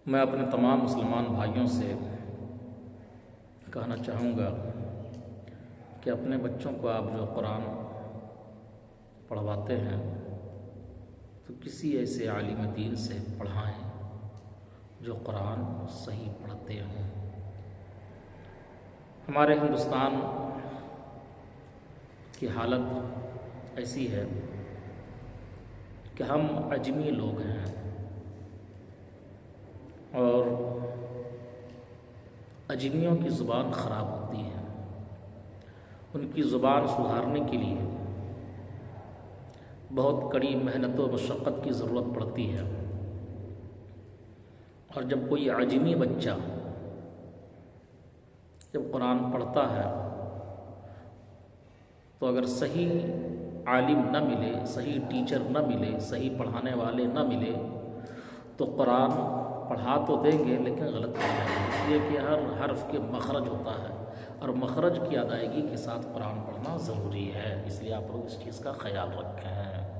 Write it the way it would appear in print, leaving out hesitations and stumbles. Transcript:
میں اپنے تمام مسلمان بھائیوں سے کہنا چاہوں گا کہ اپنے بچوں کو آپ جو قرآن پڑھواتے ہیں تو کسی ایسے عالم دین سے پڑھائیں جو قرآن صحیح پڑھتے ہوں۔ ہمارے ہندوستان کی حالت ایسی ہے کہ ہم اجمی لوگ ہیں اور اجمیوں کی زبان خراب ہوتی ہے۔ ان کی زبان سدھارنے کے لیے بہت کڑی محنت و مشقت کی ضرورت پڑتی ہے، اور جب کوئی اجمی بچہ جب قرآن پڑھتا ہے تو اگر صحیح عالم نہ ملے، صحیح ٹیچر نہ ملے، صحیح پڑھانے والے نہ ملے تو قرآن پڑھا تو دیں گے لیکن غلط پڑھ جائیں گے، اس لیے کہ ہر حرف کے مخرج ہوتا ہے اور مخرج کی ادائیگی کے ساتھ قرآن پڑھنا ضروری ہے۔ اس لیے آپ لوگ اس چیز کا خیال رکھیں۔